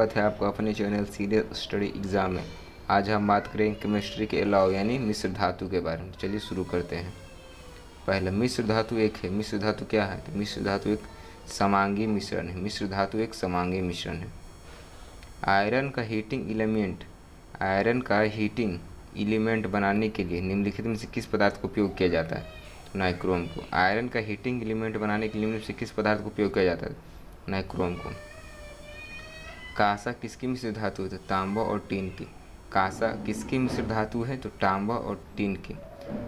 स्वागत है आपका अपने चैनल सीरियस स्टडी एग्ज़ाम में। आज हम बात करेंगे केमिस्ट्री के अलाव यानी मिश्र धातु के बारे में। चलिए शुरू करते हैं। पहले मिश्र धातु एक है। मिश्र धातु क्या है? तो मिश्र धातु एक समांगी मिश्रण है। मिश्र धातु एक समांगी मिश्रण है। आयरन का हीटिंग एलिमेंट बनाने के लिए निम्नलिखित में से किस पदार्थ का उपयोग किया जाता है? तो नाइक्रोम को। आयरन का हीटिंग एलिमेंट बनाने के लिए निम्न से किस पदार्थ का उपयोग किया जाता है? नाइक्रोम को। कांसा किसकी मिश्र धातु है? तो तांबा और टीन की। कांसा किसकी मिश्र धातु है? तो तांबा और टीन की।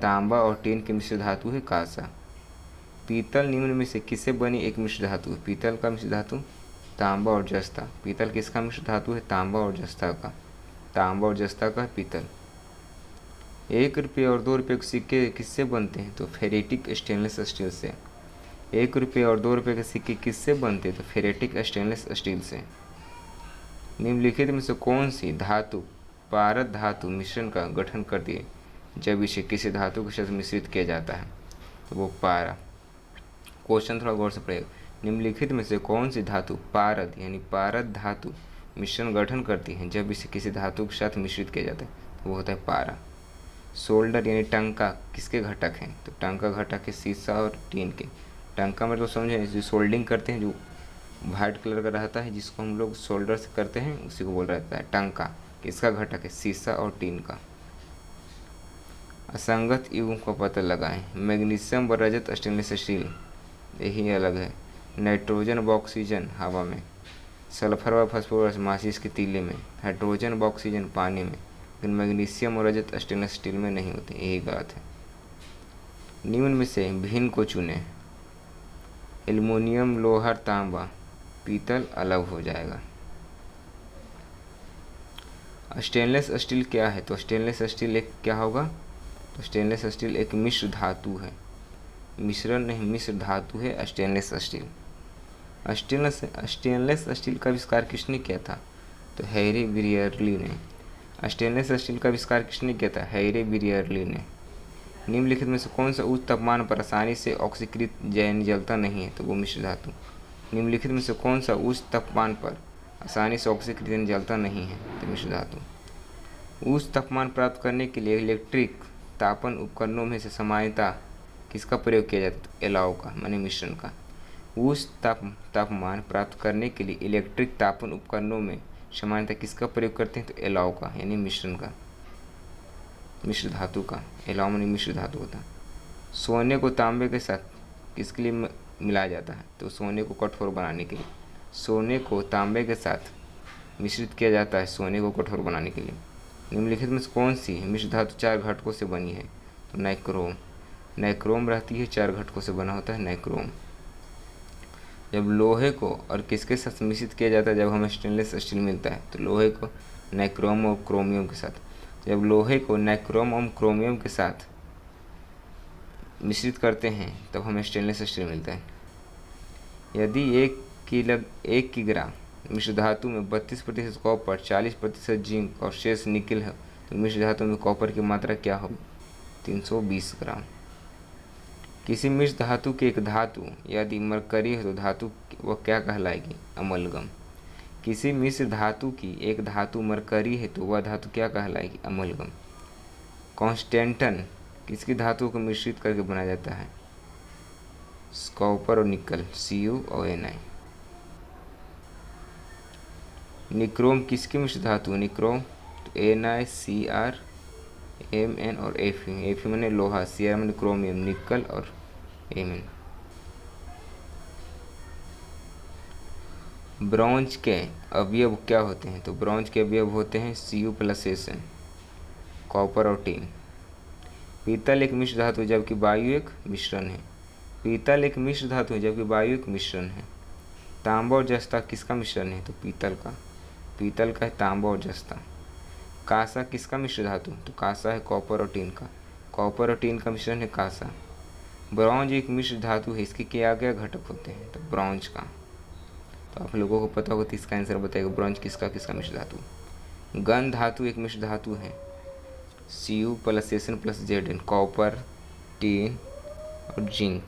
तांबा और टीन की मिश्र धातु है कांसा। पीतल निम्न में से किससे बनी एक मिश्र धातु है? पीतल का मिश्र धातु तांबा और जस्ता। पीतल किसका मिश्र धातु है? तांबा और जस्ता का। तांबा और जस्ता का पीतल। 1 रुपये और 2 रुपये के सिक्के किससे बनते हैं? तो फेरेटिक स्टेनलेस स्टील से। 1 रुपये और 2 रुपये के सिक्के किससे बनते हैं? तो फेरेटिक स्टेनलेस स्टील से। निम्नलिखित में से कौन सी धातु पारद धातु मिश्रण का गठन करती है जब इसे किसी धातु के साथ मिश्रित किया जाता है? तो वो पारा। क्वेश्चन थोड़ा गौर से पड़ेगा। निम्नलिखित में से कौन सी धातु पारद यानी पारद धातु मिश्रण गठन करती है जब इसे किसी धातु के साथ मिश्रित किया जाता है? तो वो होता है पारा। सोल्डर यानी टंका किसके घटक हैं? तो टंका घटक है शीशा और टीन के। टंका मतलब समझे जो सोल्डिंग करते हैं, जो वाइट कलर का रहता है, जिसको हम लोग सोल्डर से करते हैं, उसी को बोल रहता है टंका। किसका घटक है? शीशा और टीन का। असंगत युग्म का पता लगाएं। मैग्नीशियम व रजत स्टेनलेस स्टील यही अलग है। नाइट्रोजन व ऑक्सीजन हवा में। सल्फर व फास्फोरस माचिस के तीले में। हाइड्रोजन व ऑक्सीजन पानी में। लेकिन मैग्नीशियम और रजत स्टेनलेस स्टील में नहीं होते, यही गलत है। निम्न में से भिन्न को चुनें। एल्युमिनियम, लोहा, तांबा, पीतल अलग हो जाएगा। स्टेनलेस स्टील क्या है? तो स्टेनलेस स्टील एक क्या होगा? तो स्टेनलेस स्टील एक मिश्र धातु है। मिश्रण नहीं, मिश्र धातु है स्टेनलेस स्टील। स्टेनलेस स्टील का आविष्कार किसने किया था? तो हैरी ब्रियरली ने। स्टेनलेस स्टील का आविष्कार किसने किया था? हैरी ब्रियरली ने। निम्नलिखित में से कौन सा उच्च तापमान पर आसानी से ऑक्सीकृत जलता नहीं है? तो वो मिश्र धातु। निम्नलिखित में से कौन सा उच्च तापमान पर आसानी से ऑक्सीकृत जलता नहीं है? तो मिश्र धातु। उच्च तापमान प्राप्त करने के लिए इलेक्ट्रिक तापन उपकरणों में से सामान्यतः किसका प्रयोग किया जाता है? तो एलाव का, माने मिश्रण का। उच्च तापमान प्राप्त करने के लिए इलेक्ट्रिक तापन उपकरणों में सामान्यतः किसका प्रयोग करते हैं? तो एलाव का, यानी मिश्रण का, मिश्र धातु का। एलाव माने मिश्र धातु होता है। सोने को तांबे के साथ किसके लिए मिलाया जाता है? तो सोने को कठोर बनाने के लिए। सोने को तांबे के साथ मिश्रित किया जाता है सोने को कठोर बनाने के लिए। निम्नलिखित में से कौन सी मिश्र धातु 4 घटकों से बनी है? तो नाइक्रोम। नाइक्रोम रहती है 4 घटकों से बना होता है नाइक्रोम। जब लोहे को और किसके साथ मिश्रित किया जाता है जब हमें स्टेनलेस स्टील मिलता है? तो लोहे को नाइक्रोम और क्रोमियम के साथ। जब लोहे को नाइक्रोम और क्रोमियम के साथ मिश्रित करते हैं तब हमें स्टेनलेस स्टील मिलता है। यदि 1 किग्रा मिश्र धातु में 32% कॉपर, 40% जिंक और शेष निकेल है तो मिश्र धातु में कॉपर की मात्रा क्या होगी? 320 ग्राम। किसी मिश्र धातु की एक धातु यदि मरकरी है तो धातु वह क्या कहलाएगी? अमलगम। किसी मिश्र धातु की एक धातु मरकरी है तो वह धातु क्या कहलाएगी? अमलगम। कॉन्स्टेंटन किसकी धातु को मिश्रित करके बनाया जाता है? कॉपर और निकल, Cu और Ni। निक्रोम किसकी मिश्र धातु है? निक्रोम तो NiCr, Mn और Fe। Fe माने लोहा, Cr माने क्रोमियम, निकल और Mn। ब्रॉन्ज के अवयव क्या होते हैं? तो ब्रॉन्ज के अवयव होते हैं Cu प्लस Sn, कॉपर और टीन। पीतल एक मिश्र धातु है जबकि वायु एक मिश्रण है। पीतल एक मिश्र धातु है जबकि वायु एक मिश्रण है। तांबा और जस्ता किसका मिश्रण है? तो पीतल का। पीतल का है तांबा और जस्ता। कांसा किसका मिश्र धातु? तो कांसा है कॉपर और टीन का। कॉपर और टीन का मिश्रण है कांसा। ब्रॉन्ज एक मिश्र धातु है, इसके क्या क्या घटक होते हैं? तो ब्रॉन्ज का। तो आप लोगों को पता होगा तो इसका आंसर बताएगा ब्रॉन्ज किसका मिश्र धातु। गन धातु एक मिश्र धातु है। Cu plus Sn plus Zn, copper, tin और जिंक।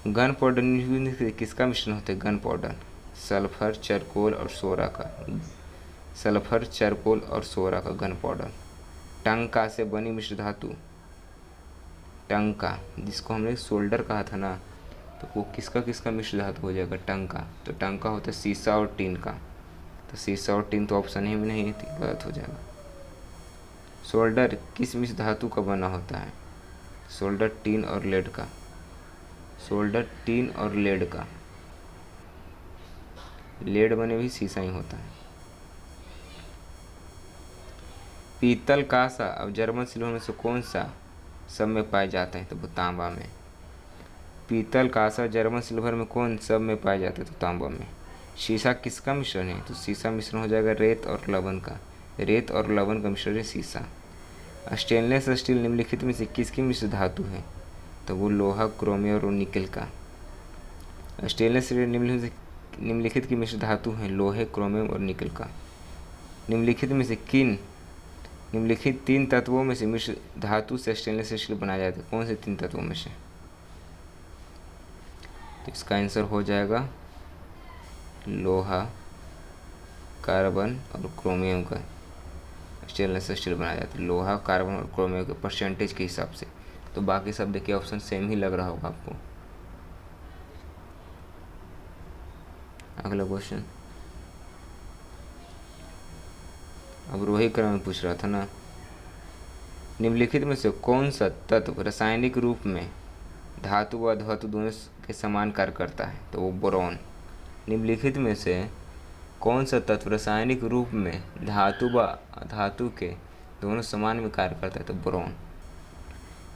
गन पाउडर किसका मिश्रण होता है? गन पाउडर सल्फर, चारकोल और सोरा का, सल्फर, चारकोल और सोरा का गन पाउडर। टंका से बनी मिश्र धातु, टंका जिसको हमने सोल्डर कहा था ना, तो वो किसका किसका मिश्र धातु हो जाएगा, टंका। तो टंका होता है सीसा और टीन का, तो सीसा और टीन तो ऑप्शन ही में नहीं थी, गलत हो जाएगा। सोल्डर किस मिश्र धातु का बना होता है, सोल्डर टीन और लेड का, सोल्डर टीन और लेड का, लेड बने भी सीसा ही होता है। पीतल कांसा और जर्मन सिल्वर में से कौन सा सब में पाए जाते हैं, तो वो तांबा में। पीतल कांसा जर्मन सिल्वर में कौन सब में पाए जाते हैं, तो तांबा में। शीशा किसका मिश्रण है, तो शीशा मिश्रण हो जाएगा रेत और लवण का, रेत और लवण का मिश्रण है शीशा। स्टेनलेस स्टील निम्नलिखित में से किसकी मिश्र धातु है, तो वो लोहा, क्रोमियम और निकल का। स्टेनलेस स्टील निम्नलिखित की मिश्र धातु है लोहे, क्रोमियम और निकल का। निम्नलिखित में से किन निम्नलिखित 3 तत्वों में से मिश्र धातु से स्टेनलेस स्टील बनाया जाता है, कौन से 3 तत्वों में से, तो इसका आंसर हो जाएगा लोहा, कार्बन और क्रोमियम का स्टेनलेस स्टील बनाया जाता है, लोहा, कार्बन और क्रोमियम के परसेंटेज के हिसाब से। तो बाकी सब देखिए ऑप्शन सेम ही लग रहा होगा आपको। अगला क्वेश्चन, अब रोही क्रम में पूछ रहा था ना, निम्नलिखित में से कौन सा तत्व रासायनिक रूप में धातु व धातु दोनों के समान कार्य करता है, तो वो बोरॉन। निम्नलिखित में से कौन सा तत्व रासायनिक रूप में धातु व धातु के दोनों समान में कार्य करता है, तो बोरॉन।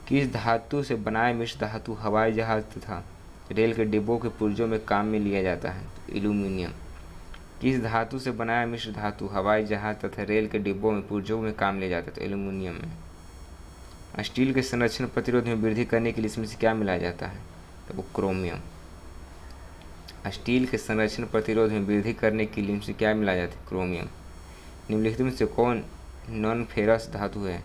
किस धातु से बनाए मिश्र धातु हवाई जहाज तथा रेल के डिब्बों के पुर्जों में काम में लिया जाता है, तो एल्यूमिनियम। किस धातु से बनाया मिश्र धातु हवाई जहाज तथा रेल के डिब्बों में पुर्जों में काम लिया जाता है, तो एल्यूमिनियम में। स्टील के संरक्षण प्रतिरोध में वृद्धि करने के लिए इसमें से क्या मिलाया जाता है, तो वो क्रोमियम। स्टील के संरक्षण प्रतिरोध में वृद्धि करने के लिए इसमें क्या मिलाया जाता है, क्रोमियम। निम्नलिखित में से कौन नॉन फेरस धातु है,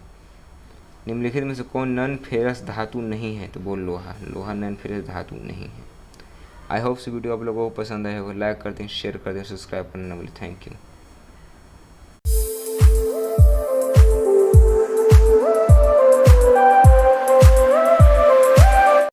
निम्नलिखित में से कौन नॉन फेरस धातु नहीं है, तो वो लोहा, लोहा नॉन फेरस धातु नहीं है। आई होप वीडियो आप लोगों को पसंद आया होगा, लाइक कर दें, शेयर कर दें, सब्सक्राइब करना ना भूलें। Thank you.